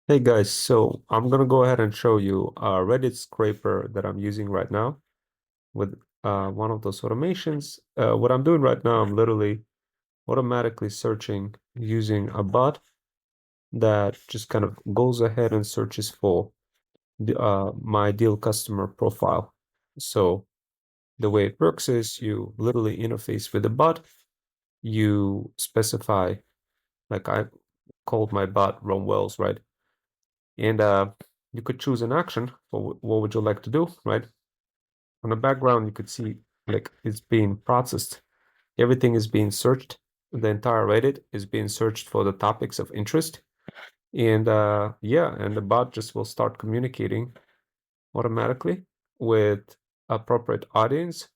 Hey guys, so I'm gonna go ahead and show you a Reddit scraper that I'm using right now with one of those automations. What I'm doing right now, I'm literally automatically searching using a bot that just kind of goes ahead and searches for my ideal customer profile. So the way it works is you literally interface with the bot, you specify, like I called my bot Rome Wells, right? And you could choose an action for what would you like to do, right? On the background, you could see like it's being processed. Everything is being searched. The entire Reddit is being searched for the topics of interest. And yeah, and the bot just will start communicating automatically with appropriate audience.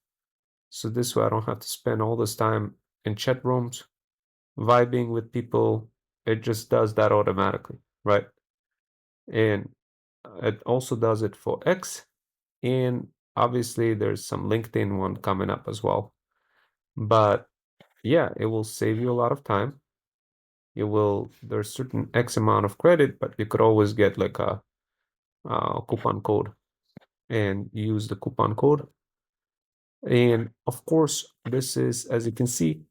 So this way I don't have to spend all this time in chat rooms vibing with people. It just does that automatically, right? And it also does it for X. And obviously, there's some LinkedIn one coming up as well. But yeah, it will save you a lot of time. There's certain X amount of credit, but you could always get like a coupon code and use the coupon code. And of course, this is, as you can see,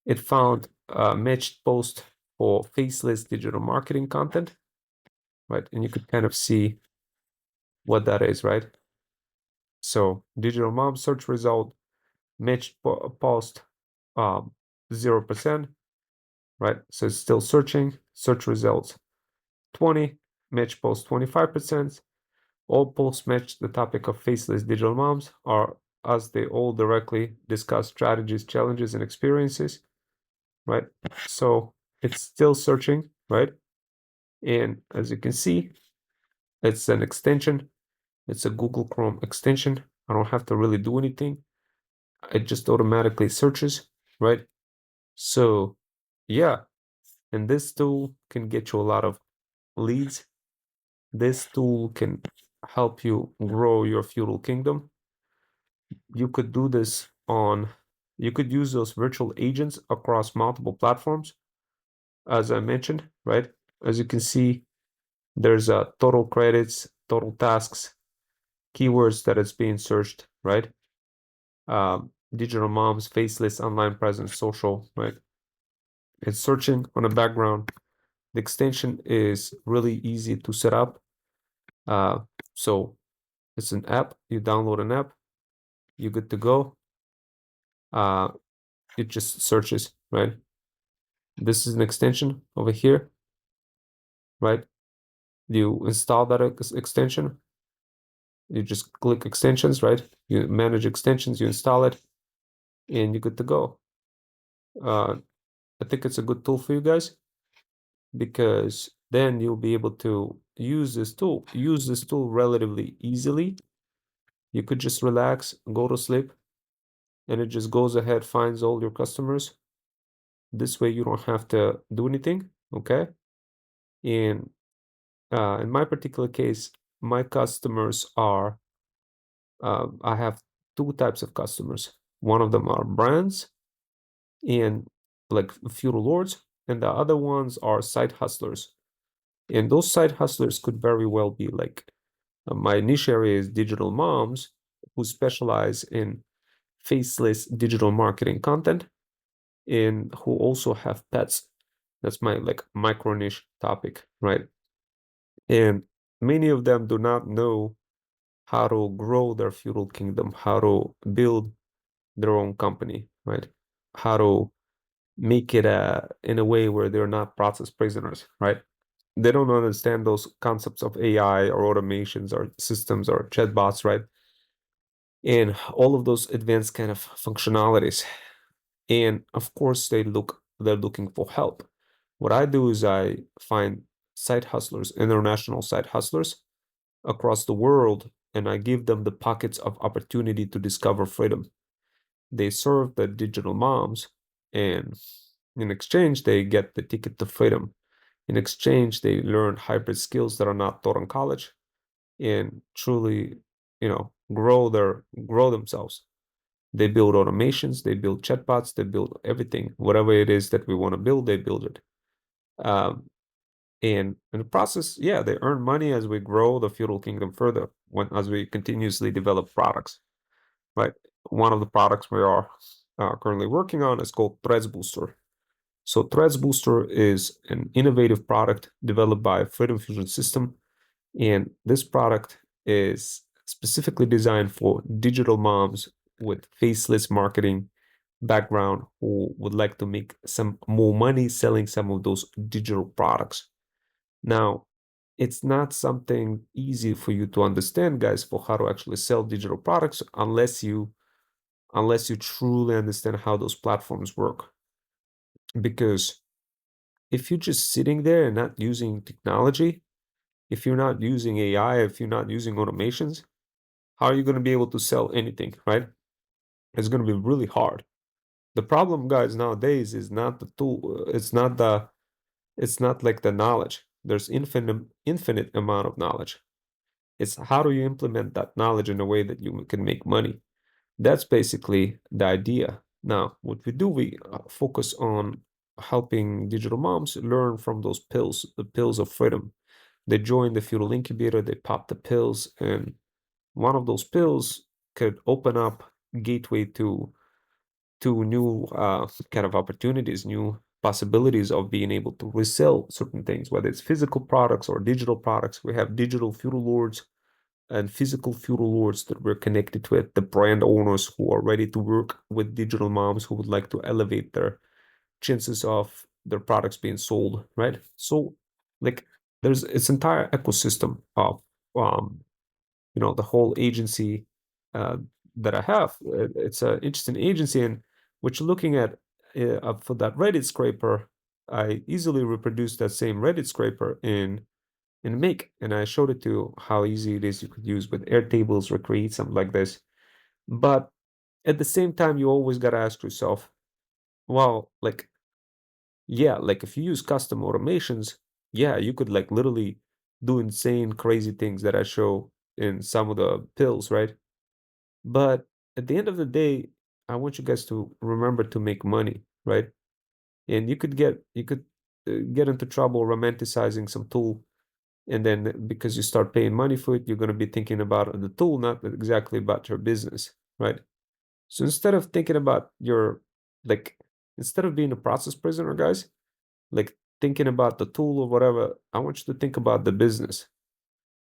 it found a matched post for faceless digital marketing content, right? And you could kind of see what that is, right? So digital mom search result, matched post, 0%, right? So it's still searching, search results 20, match post 25%. All posts match the topic of faceless digital moms are as they all directly discuss strategies, challenges, and experiences, right? So it's still searching, right? And as you can see, it's an extension. It's a Google Chrome extension. I don't have to really do anything. It just automatically searches, right? So yeah, and this tool can get you a lot of leads. This tool can help you grow your feudal kingdom. You could do this you could use those virtual agents across multiple platforms, as I mentioned, right? As you can see, there's total credits, total tasks, keywords that it's being searched, right? Digital moms, faceless, online presence, social, right? It's searching on the background. The extension is really easy to set up. Uh, so it's an app. You download an app, you're good to go. Uh, it just searches, right? This is an extension over here, right? You install that extension. You just click extensions, right? You manage extensions, you install it, and you're good to go. I think it's a good tool for you guys because then you'll be able to use this tool relatively easily. You could just relax, go to sleep, and it just goes ahead, finds all your customers. This way you don't have to do anything, okay? And in my particular case, my customers are, I have two types of customers. One of them are brands and like feudal lords, and the other ones are side hustlers. And those side hustlers could very well be like, my niche area is digital moms who specialize in faceless digital marketing content and who also have pets. That's my like micro niche topic, right? And many of them do not know how to grow their feudal kingdom, how to build their own company, right? How to make it in a way where they're not process prisoners, right? They don't understand those concepts of AI or automations or systems or chatbots, right? And all of those advanced kind of functionalities. And of course, they're looking for help. What I do is I find side hustlers, international side hustlers across the world, and I give them the pockets of opportunity to discover freedom. They serve the digital moms, and in exchange, they get the ticket to freedom. In exchange, they learn hybrid skills that are not taught in college and truly, grow themselves. They build automations, they build chatbots, they build everything. Whatever it is that we want to build, they build it. Um, And in the process, yeah, they earn money as we grow the feudal kingdom further, as we continuously develop products, right? One of the products we are currently working on is called Threads Booster. So Threads Booster is an innovative product developed by Freedom Fusion System, and this product is specifically designed for digital moms with faceless marketing background who would like to make some more money selling some of those digital products. Now, it's not something easy for you to understand, guys, for how to actually sell digital products unless you truly understand how those platforms work. Because if you're just sitting there and not using technology, if you're not using AI, if you're not using automations, how are you going to be able to sell anything, right? It's going to be really hard. The problem, guys, nowadays is not the tool, it's not like the knowledge. There's infinite amount of knowledge. It's how do you implement that knowledge in a way that you can make money? That's basically the idea. Now, what we do, we focus on helping digital moms learn from those pills, the pills of freedom. They join the feudal incubator, they pop the pills, and one of those pills could open up gateway to new kind of opportunities, new possibilities of being able to resell certain things, whether it's physical products or digital products. We have digital feudal lords and physical feudal lords that we're connected with, the brand owners who are ready to work with digital moms who would like to elevate their chances of their products being sold, right? So, like, there's its entire ecosystem of, um, the whole agency uh, that I have. It's an interesting agency, and what you're looking at for that Reddit scraper, I easily reproduced that same Reddit scraper in Make, and I showed it to how easy it is you could use with Airtables or create something like this. But at the same time, you always got to ask yourself, well, like, yeah, like if you use custom automations, yeah, you could like literally do insane, crazy things that I show in some of the pills, right? But at the end of the day, I want you guys to remember to make money, right? And you could get into trouble romanticizing some tool, and then because you start paying money for it, you're going to be thinking about the tool, not exactly about your business, right? So instead of thinking about like, instead of being a process prisoner, guys, like thinking about the tool or whatever, I want you to think about the business.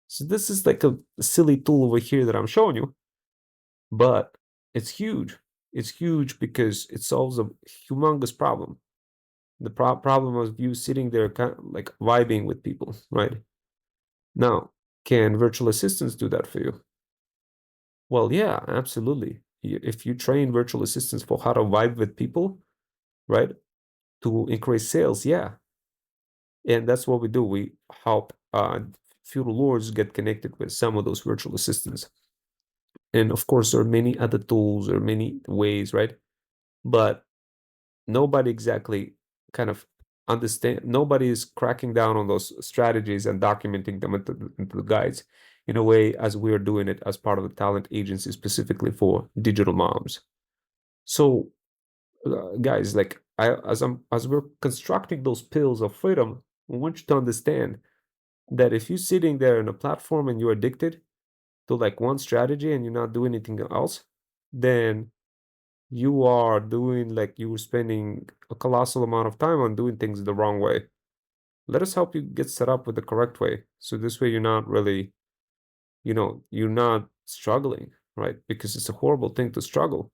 So this is like a silly tool over here that I'm showing you, but it's huge. It's huge because it solves a humongous problem. The problem of you sitting there like vibing with people, right? Now, can virtual assistants do that for you? Well, yeah, absolutely. If you train virtual assistants for how to vibe with people, right, to increase sales, yeah. And that's what we do. We help feudal lords get connected with some of those virtual assistants. And of course, there are many other tools or many ways, right? But nobody exactly kind of nobody is cracking down on those strategies and documenting them into the guides in a way as we are doing it as part of the talent agency specifically for digital moms. So guys, like as we're constructing those pills of freedom, we want you to understand that if you're sitting there in a platform and you're addicted to like one strategy and you're not doing anything else, then you are doing like you were spending a colossal amount of time on doing things the wrong way. Let us help you get set up with the correct way. So this way you're not really, you're not struggling, right? Because it's a horrible thing to struggle,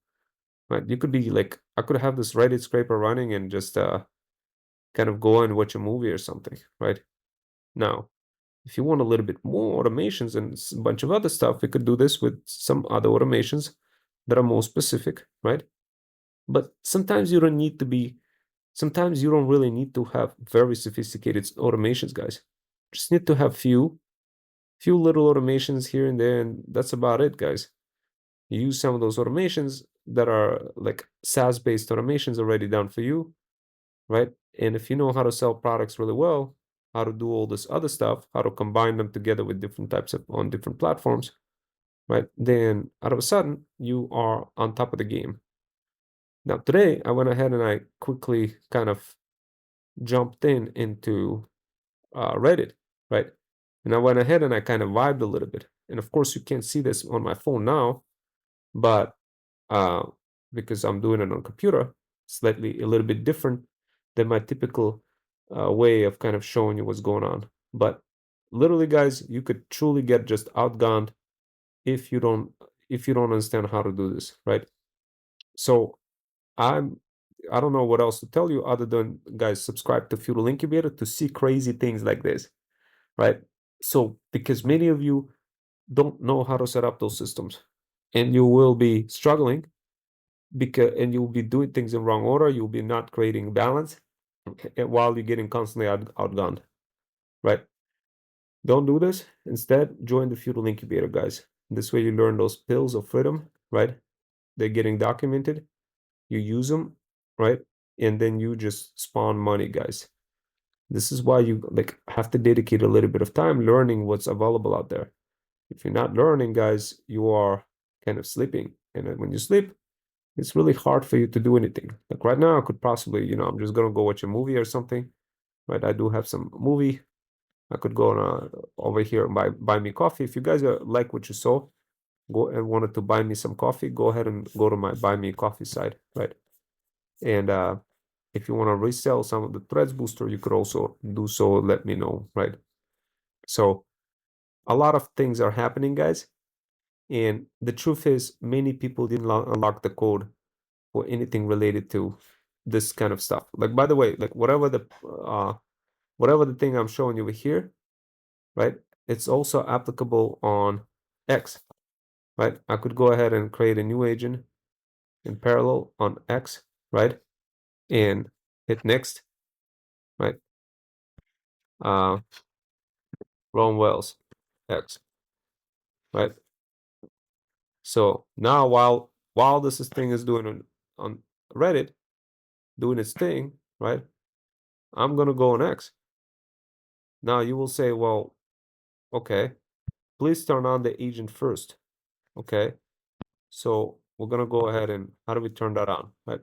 right? You could be like, I could have this Reddit scraper running and just kind of go and watch a movie or something, right? Now, if you want a little bit more automations and a bunch of other stuff, we could do this with some other automations that are more specific, right? But sometimes you don't really need to have very sophisticated automations, guys. Just need to have few little automations here and there, and that's about it, guys. You use some of those automations that are like SaaS-based automations already done for you, right? And if you know how to sell products really well, how to do all this other stuff, how to combine them together with different types of on different platforms, right? Then out of a sudden, you are on top of the game. Now, today, I went ahead and I quickly kind of jumped into Reddit, right? And I went ahead and I kind of vibed a little bit. And of course, you can't see this on my phone now, but uh, because I'm doing it on computer, slightly a little bit different than my typical way of kind of showing you what's going on. But literally, guys, you could truly get just outgunned if you don't understand how to do this, right? So I'm I don't know what else to tell you other than, guys, subscribe to Feudal Incubator to see crazy things like this, right? So because many of you don't know how to set up those systems, and you will be struggling because and you'll be doing things in wrong order. You'll be not creating balance while you're getting constantly outgunned, right? Don't do this. Instead, join the Feudal Incubator, guys. This way you learn those pills of freedom, right? They're getting documented. You use them, right? And then you just spawn money, guys. This is why you like have to dedicate a little bit of time learning what's available out there. If you're not learning, guys, you are kind of sleeping. And then when you sleep, it's really hard for you to do anything. Like right now, I could possibly, I'm just gonna go watch a movie or something, right? I do have some movie. I could go on over here and buy me coffee. If you guys like what you saw, go and wanted to buy me some coffee, go ahead and go to my buy me coffee site, right? And if you want to resell some of the threads booster, you could also do so. Let me know, right? So a lot of things are happening, guys. And the truth is, many people didn't unlock the code for anything related to this kind of stuff. Like, by the way, like whatever the thing I'm showing you over here, right? It's also applicable on X, right? I could go ahead and create a new agent in parallel on X, right? And hit next, right? Uh, Ron Wells, X, right? So now while this thing is doing on Reddit, doing its thing, right? I'm gonna go on X. Now you will say, well, okay, please turn on the agent first. Okay. So we're gonna go ahead and how do we turn that on? Right?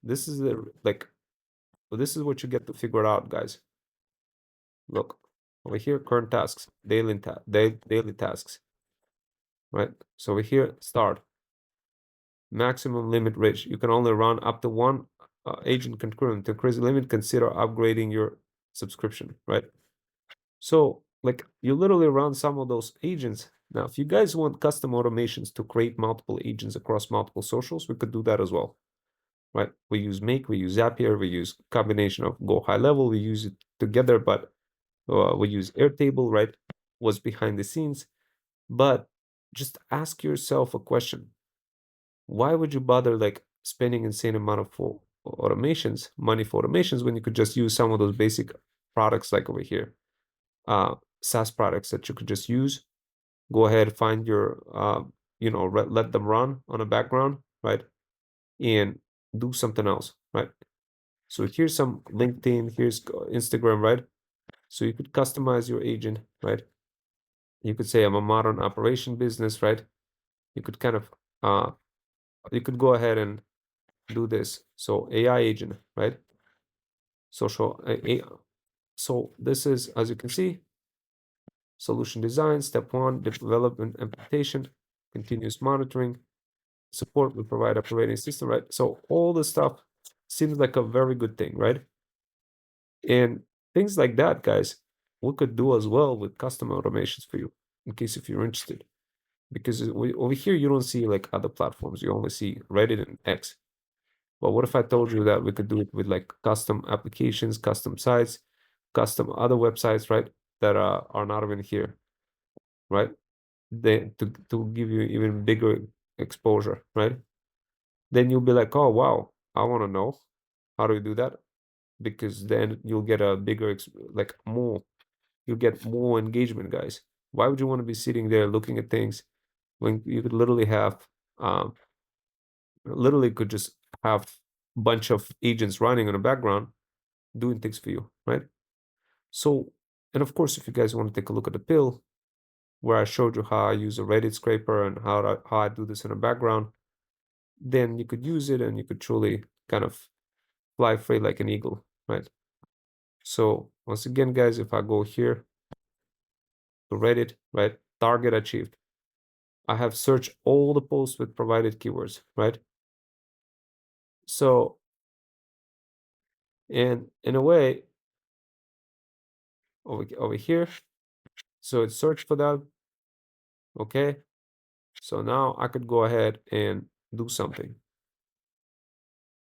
This is this is what you get to figure out, guys. Look over here, current tasks, daily tasks, right? So over here, start maximum limit rich. You can only run up to one agent concurrent. To increase the limit, consider upgrading your subscription, right? So like you literally run some of those agents. Now, if you guys want custom automations to create multiple agents across multiple socials, we could do that as well, right? We use Make, we use Zapier, we use combination of Go High Level, we use it together, but we use Airtable, right? What's behind the scenes. But just ask yourself a question. Why would you bother like spending insane amount of money for automations when you could just use some of those basic products like over here, SaaS products that you could just use. Go ahead, find your, let them run on a background, right? And do something else, right? So here's some LinkedIn, here's Instagram, right? So you could customize your agent, right? You could say I'm a modern operation business, right? You could kind of, you could go ahead and do this. So AI agent, right? Social, so this is, as you can see, solution design, step one, development implementation, continuous monitoring, support, we provide operating system, right? So all this stuff seems like a very good thing, right? And things like that, guys, we could do as well with custom automations for you, in case if you're interested. Because over here, you don't see like other platforms. You only see Reddit and X. But what if I told you that we could do it with like custom applications, custom sites, custom other websites, right? That are not even here, right? They to give you even bigger exposure, right? Then you'll be like, oh wow, I want to know how do we do that? Because then you'll get a bigger like more, you'll get more engagement, guys. Why would you want to be sitting there looking at things when you could literally have um literally could just have a bunch of agents running in the background doing things for you, right? So, and of course, if you guys want to take a look at the pill where I showed you how I use a Reddit scraper and how I do this in the background, then you could use it and you could truly kind of fly free like an eagle, right? So once again, guys, if I go here to Reddit, right, target achieved. I have searched all the posts with provided keywords, right? So, and in a way, over here, so it searched for that, okay? So now I could go ahead and do something.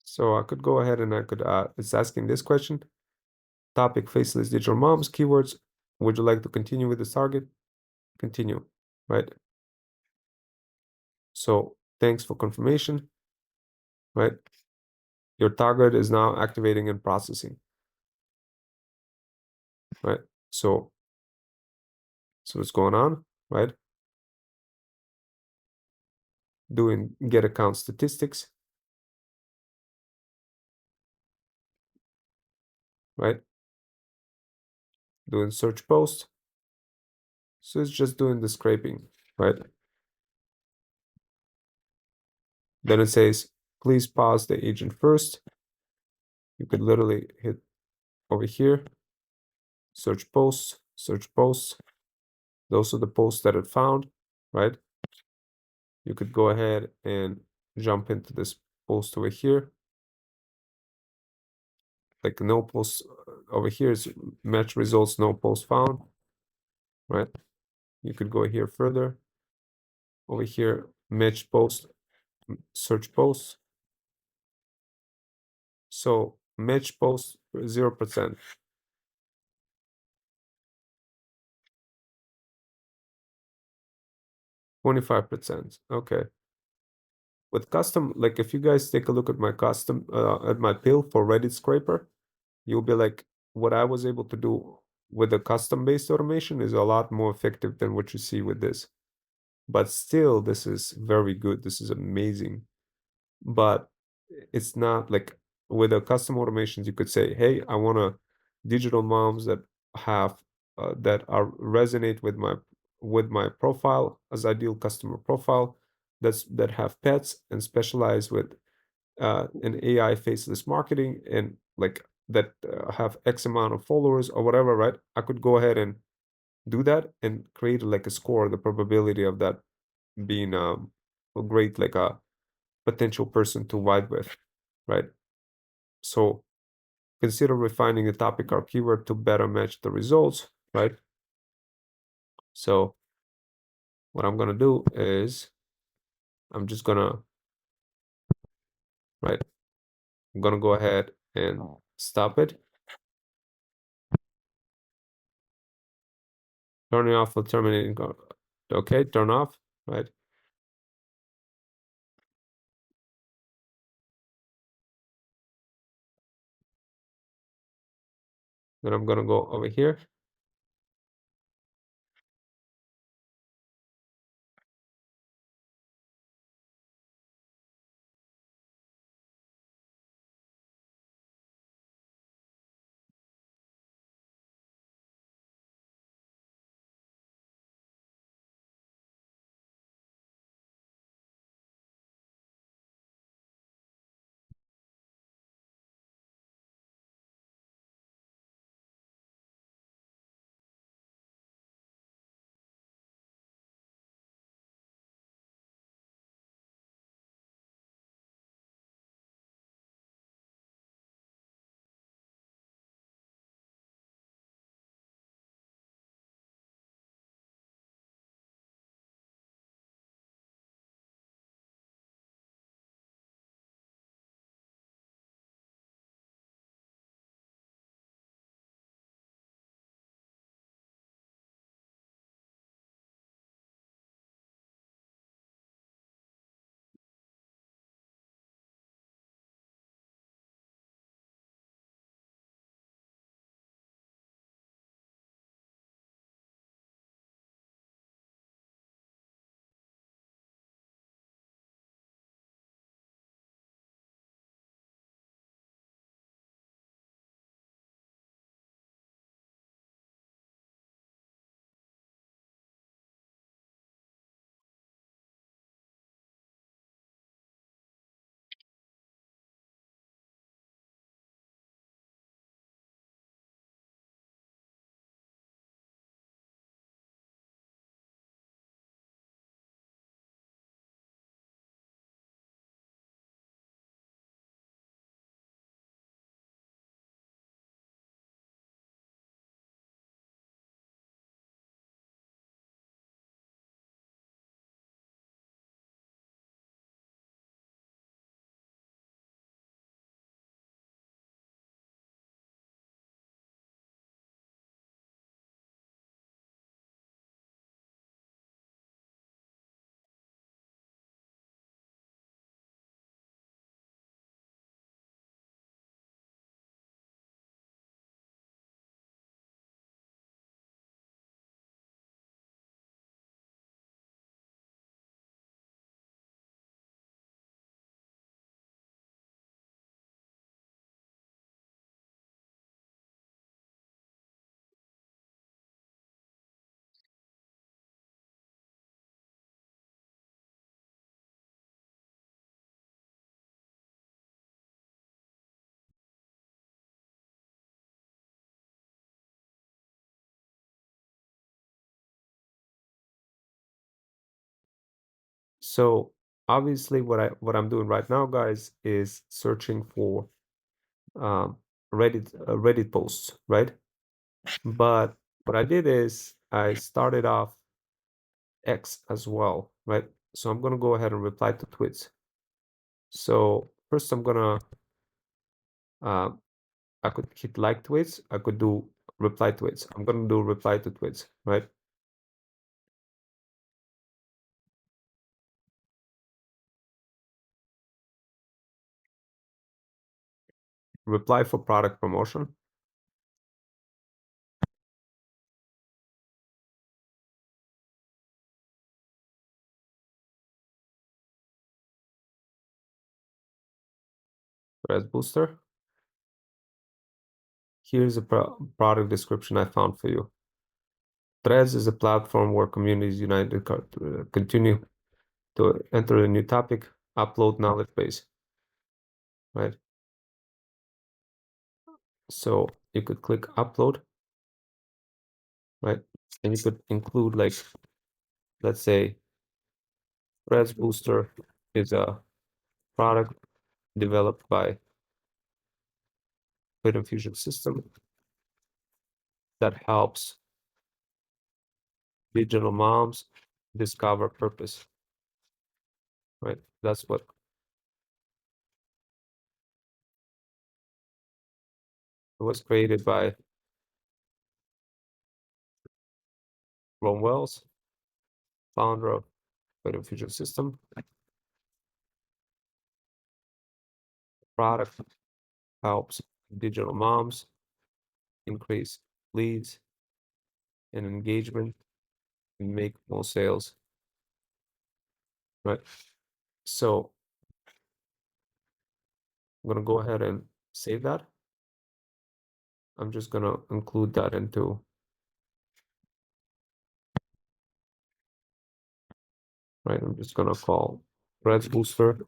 So I could go ahead and I could, it's asking this question, topic faceless digital moms, keywords. Would you like to continue with this target? Continue, right? So thanks for confirmation, right? Your target is now activating and processing, right? So, so what's going on, right? Doing get account statistics, right? Doing search post. So it's just doing the scraping, right? Then it says, please pause the agent first. You could literally hit over here, search posts, search posts. Those are the posts that it found, right? You could go ahead and jump into this post over here. Like no post over here is match results, no post found, right? You could go here further. Over here, match post, search posts. So match post 0%, 25%. Okay. With custom, like if you guys take a look at my custom, at my pill for Reddit scraper, you'll be like, what I was able to do with the custom based automation is a lot more effective than what you see with this. But still, this is very good. This is amazing. But it's not like with the custom automations, you could say, hey, I want to digital moms that have that are resonate with my profile as ideal customer profile that have pets and specialize with in AI faceless marketing and like that have X amount of followers or whatever, right? I could go ahead and do that and create like a score, the probability of that being a great like a potential person to vibe with, right? So consider refining the topic or keyword to better match the results, right? So what I'm gonna do is I'm just gonna, right, I'm gonna go ahead and stop it. Turning off or terminating, okay, turn off, right? Then I'm gonna go over here. So obviously what I'm doing right now, guys, is searching for um, Reddit posts, right? But what I did is I started off X as well, right? So I'm gonna go ahead and reply to tweets. So first I'm gonna uh, I could hit like tweets, I could do reply tweets. I'm gonna do reply to tweets, right? Reply for product promotion. Press booster. Here's a product description I found for you. Threads is a platform where communities unite to continue to enter a new topic, upload knowledge base, right? So you could click upload, right? And you could include, like, let's say Threads Booster is a product developed by Freedom Fusion System that helps digital moms discover purpose, right? That's what it was created by Ron Wells, founder of Freedom Fusion System. Product helps digital moms increase leads and engagement and make more sales, right? So I'm gonna go ahead and save that. I'm just gonna include that into, right? I'm just gonna call Threads Booster,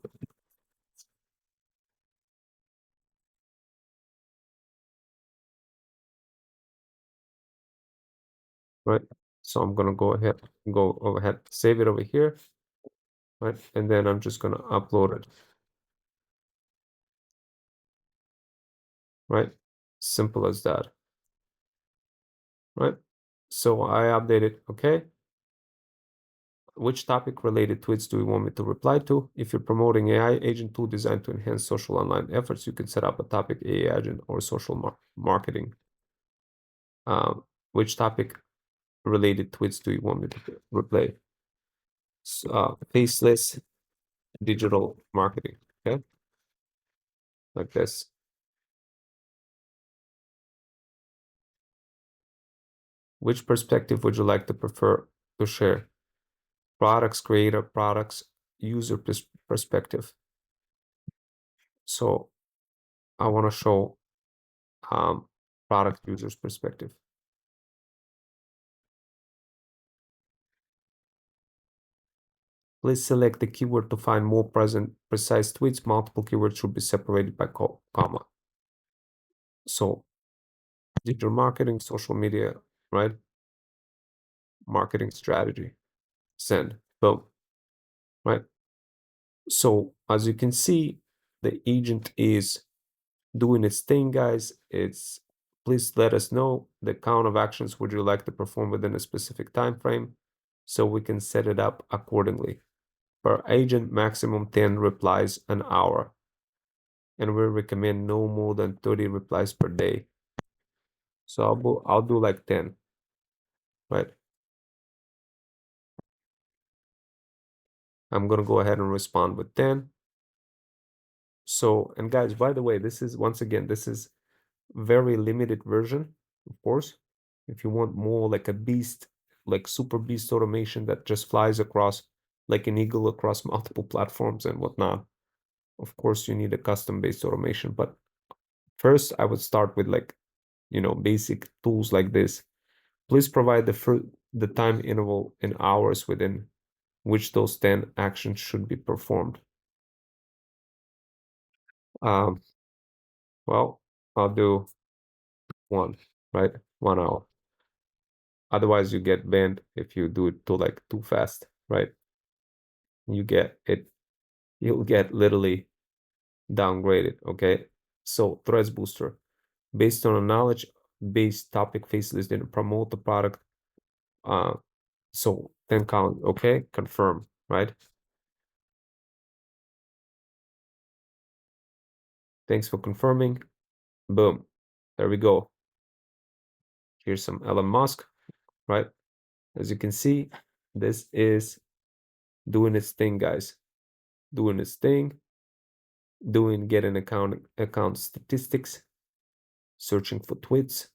right? So I'm gonna go overhead, save it over here, right? And then I'm just gonna upload it, right? Simple as that, right? So I update it, okay? Which topic related tweets do you want me to reply to? If you're promoting AI agent tool designed to enhance social online efforts, you can set up a topic AI agent or social marketing. Which topic related tweets do you want me to reply? Faceless digital marketing, okay? Like this. Which perspective would you like to prefer to share? Products, creator, products, user perspective. So I want to show product users perspective. Please select the keyword to find more precise tweets. Multiple keywords should be separated by comma. So digital marketing, social media, right? Marketing strategy, send, boom, right? So as you can see, the agent is doing its thing, guys. It's Please let us know the count of actions would you like to perform within a specific time frame so we can set it up accordingly. Per agent, maximum 10 replies an hour, and we recommend no more than 30 replies per day. So I'll do like 10, right? I'm gonna go ahead and respond with 10. So, and guys, by the way, this is, once again, this is very limited version, of course. If you want more like a beast, like super beast automation that just flies across like an eagle across multiple platforms and whatnot, of course you need a custom-based automation. But first, I would start with, like, basic tools like this. Please provide the time interval in hours within which those 10 actions should be performed. Um, well, I'll do one, right? 1 hour. Otherwise, you get banned if you do it too fast, right? you get it, you'll get literally downgraded. Okay. So threads booster based on a knowledge based topic faceless didn't promote the product. Uh, so 10 count. Okay. Confirm. Right. Thanks for confirming. Boom. There we go. Here's some Elon Musk. Right. As you can see, this is doing its thing, guys. Doing its thing, doing getting account statistics, searching for tweets,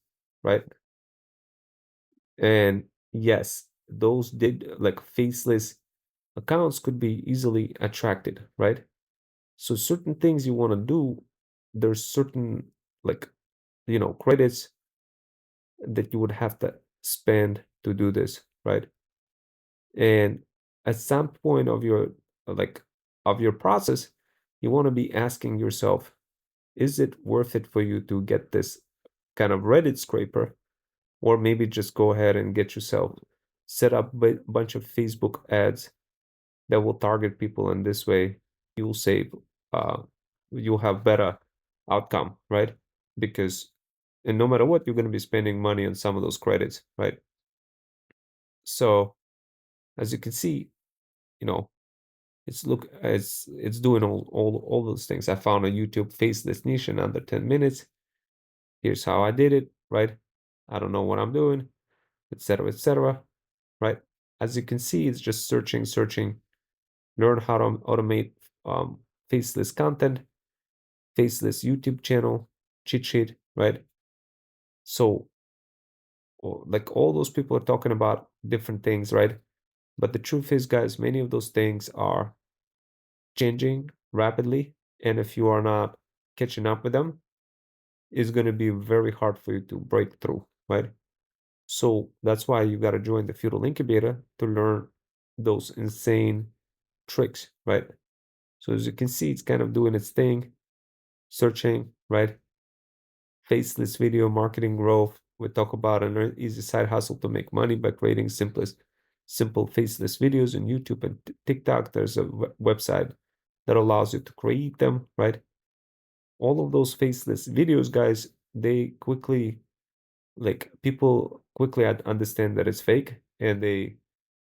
right? And yes, those did like faceless accounts could be easily attracted, right? So certain things you want to do, there's certain like credits that you would have to spend to do this, right? And at some point of your like of your process, you want to be asking yourself, is it worth it for you to get this kind of Reddit scraper, or maybe just go ahead and get yourself set up a bunch of Facebook ads that will target people, and this way you'll save, uh, you'll have better outcome, right? Because and no matter what, you're going to be spending money on some of those credits, right? So as you can see, you know, it's doing all those things. I found a YouTube faceless niche in under 10 minutes. Here's how I did it, right? I don't know what I'm doing, etc., right? As you can see, it's just searching, learn how to automate um, faceless content, faceless YouTube channel, cheat sheet, right? So, like all those people are talking about different things, right? But the truth is, guys, many of those things are changing rapidly. And if you are not catching up with them, it's going to be very hard for you to break through, right? So that's why you got to join the feudal incubator to learn those insane tricks, right? So as you can see, it's kind of doing its thing, searching, right? Faceless video marketing growth. We talk about an easy side hustle to make money by creating simple faceless videos on YouTube and TikTok. There's a website that allows you to create them, right? All of those faceless videos, guys, they quickly, like people quickly understand that it's fake, and they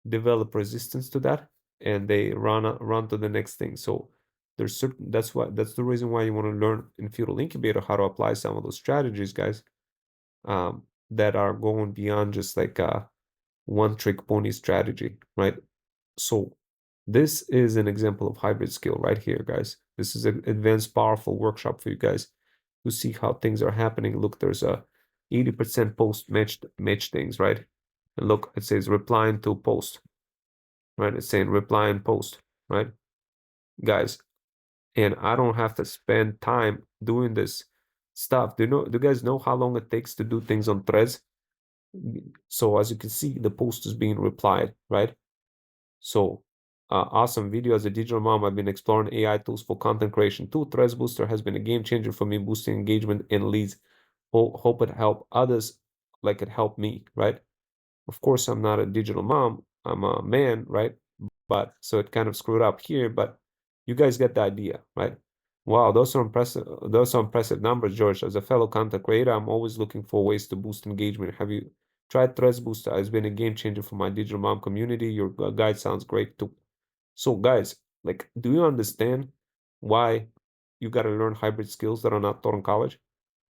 develop resistance to that, and they run to the next thing. So there's certain that's the reason why you want to learn in feudal incubator how to apply some of those strategies, guys, that are going beyond just like a one trick pony strategy, right? So this is an example of hybrid skill right here, guys. This is an advanced powerful workshop for you guys to see how things are happening. Look, there's a 80% post match things, right? And look, it says replying to post, right? It's saying reply and post, right? Guys, and I don't have to spend time doing this stuff. Do you guys know how long it takes to do things on threads? So as you can see, the post is being replied, right? So awesome video. As a digital mom, I've been exploring AI tools for content creation too. Threads Booster has been a game changer for me, boosting engagement and leads. Hope it help others like it helped me, right? Of course, I'm not a digital mom. I'm a man, right? But so it kind of screwed up here, but you guys get the idea, right? Wow, those are impressive. Those are impressive numbers, George. As a fellow content creator, I'm always looking for ways to boost engagement. Have you tried Threads Booster? It's been a game changer for my digital mom community. Your guide sounds great too. So, guys, like, do you understand why you got to learn hybrid skills that are not taught in college?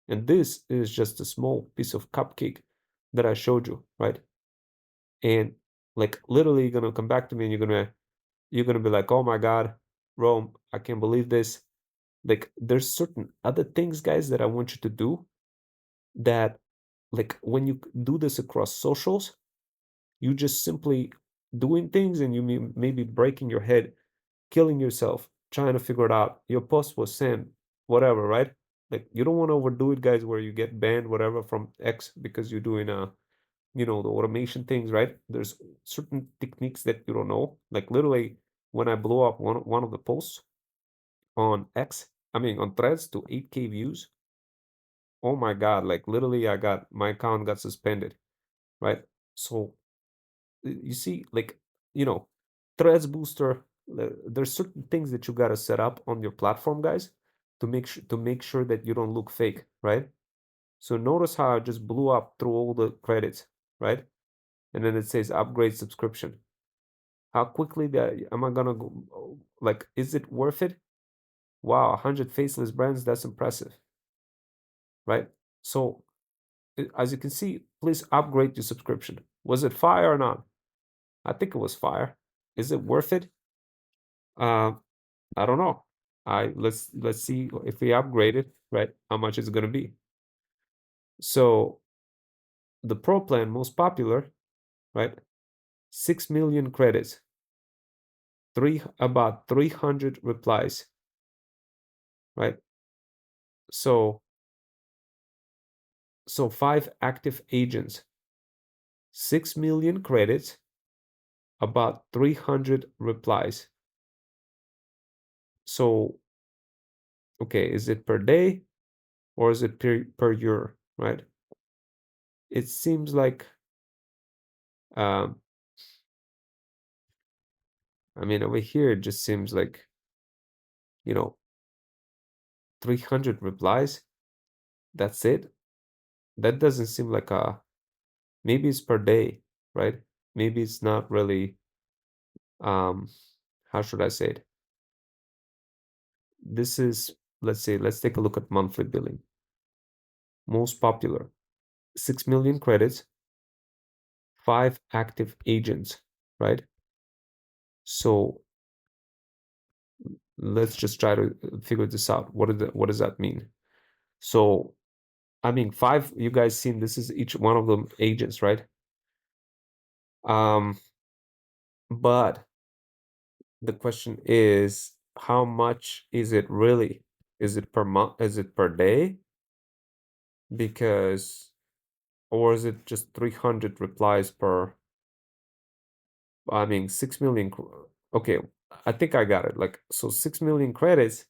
And this is just a small piece of cupcake that I showed you, right? And like literally you're gonna come back to me and you're gonna be like, oh my God, Rome, I can't believe this. Like there's certain other things, guys, that I want you to do that like when you do this across socials, you just simply doing things and you maybe breaking your head, killing yourself, trying to figure it out. Your post was sent, whatever, right? Like you don't want to overdo it, guys, where you get banned, whatever, from X because you're doing the automation things, right? There's certain techniques that you don't know. Like literally, when I blew up one of the posts on X, I mean on Threads to 8K views. Oh my God! Like literally, I got my account got suspended, right? So you see, like you know, Threads Booster. there's certain things that you got to set up on your platform, guys, to make sure that you don't look fake, right? So notice how I just blew up through all the credits, right? And then it says upgrade subscription. How quickly am I gonna go? Like, is it worth it? Wow, 100 faceless brands, that's impressive, right? So as you can see, please upgrade your subscription. Was it fire or not? I think it was fire. Is it worth it? Uh, I don't know. Let's see if we upgrade it, right? How much is it gonna be? So the Pro plan, most popular, right? 6 million credits, about 300 replies, right? So 5 active agents, 6 million credits, about 300 replies. So okay, is it per day or is it per year, right? It seems like um I mean, over here it just seems like, you know, 300 replies, that's it. That doesn't seem like a, maybe it's per day, right? Maybe it's not really, um how should I say it? This is, let's say, let's take a look at monthly billing. Most popular, 6 million credits, 5 active agents, right? So let's just try to figure this out. What does that mean? So I mean, 5, you guys seen this is each one of them agents, right? Um, but the question is, how much is it really? Is it per month? Is it per day? Because, or is it just 300 replies per, I mean, 6 million. Okay, I think I got it. Like, so 6 million credits.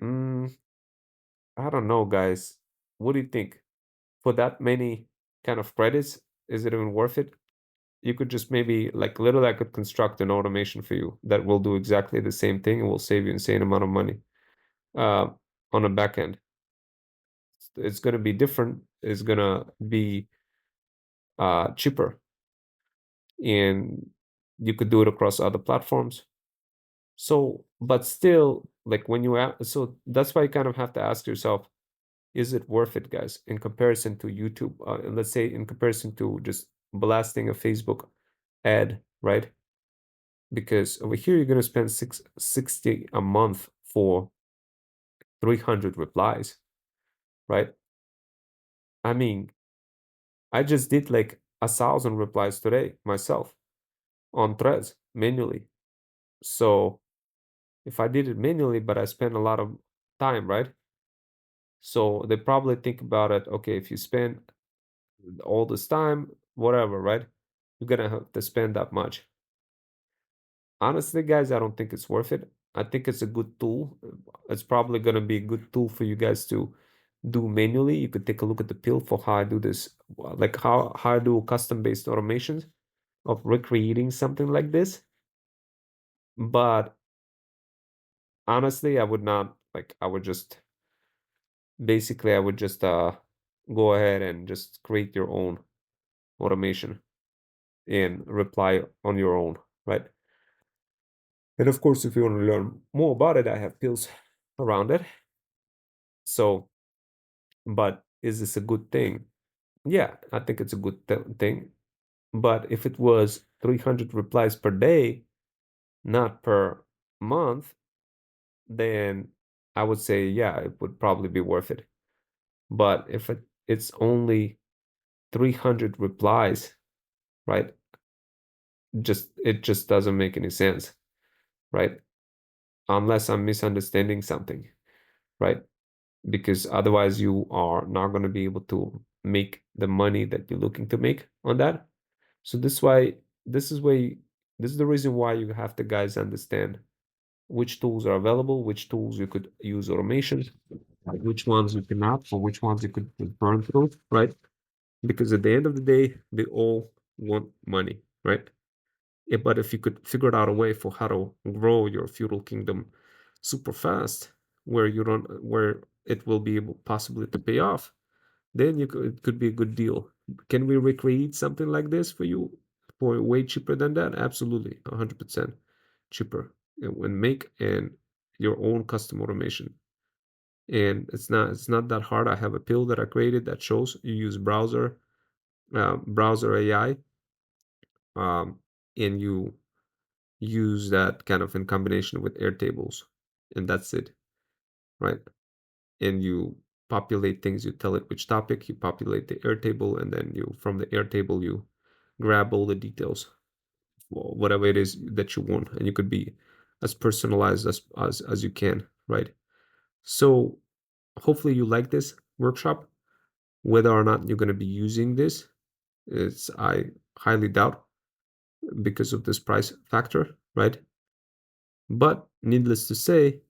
Mm, I don't know, guys. What do you think? For that many kind of credits, is it even worth it? You could just maybe, like, literally I could construct an automation for you that will do exactly the same thing and will save you insane amount of money uh, on a back end. It's going to be different. It's going to be cheaper, and you could do it across other platforms. So, but still, like when you so that's why you kind of have to ask yourself, is it worth it, guys, in comparison to YouTube? And let's say in comparison to just blasting a Facebook ad, right? Because over here you're gonna spend 660 a month for 300 replies, right? I mean, I just did like 1,000 replies today myself on threads manually. So if I did it manually, but I spent a lot of time, right? So they probably think about it, okay, if you spend all this time, whatever, right? You're gonna have to spend that much. Honestly, guys, I don't think it's worth it. I think it's a good tool. It's probably gonna be a good tool for you guys to do manually. You could take a look at the pill for how I do this, like how I do custom-based automations of recreating something like this. But honestly, I would not like, I would just basically I would just go ahead and just create your own automation and reply on your own, right? And of course, if you want to learn more about it, I have pills around it. So, but is this a good thing? Yeah, I think it's a good thing. But if it was 300 replies per day, not per month, then I would say, yeah, it would probably be worth it. But if it's only 300 replies, right? It just doesn't make any sense, right? Unless I'm misunderstanding something, right? Because otherwise you are not going to be able to make the money that you're looking to make on that. So this is why this is the reason why you have to, guys, understand which tools are available, which tools you could use automation, like which ones you cannot, or which ones you could burn through, right? Because at the end of the day, they all want money, right? But if you could figure out a way for how to grow your feudal kingdom super fast, where you don't, where it will be able possibly to pay off, then it could be a good deal. Can we recreate something like this for you for way cheaper than that? Absolutely, 100% cheaper. And make and your own custom automation. And it's not that hard. I have a pill that I created that shows you use browser AI, um, and you use that kind of in combination with Airtables, and that's it, right? And you populate things. You tell it which topic. You populate the Airtable, and then you from the Airtable you grab all the details, whatever it is that you want, and you could be as personalized as you can, right? So hopefully you like this workshop. Whether or not you're going to be using this, it's I highly doubt because of this price factor, right? But needless to say,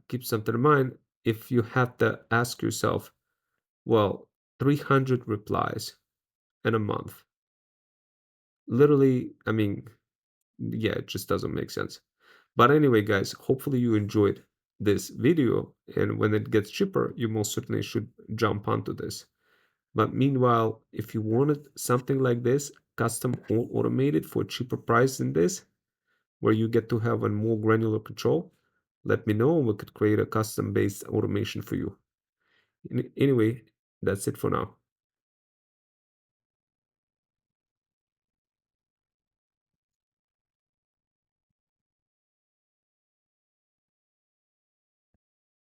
keep something in mind. If you have to ask yourself, well, 300 replies in a month, literally, I mean, yeah, it just doesn't make sense. But anyway, guys, hopefully you enjoyed this video, and when it gets cheaper, you most certainly should jump onto this. But meanwhile, if you wanted something like this, custom automated for a cheaper price than this, where you get to have a more granular control, let me know and we could create a custom based automation for you. Anyway, that's it for now.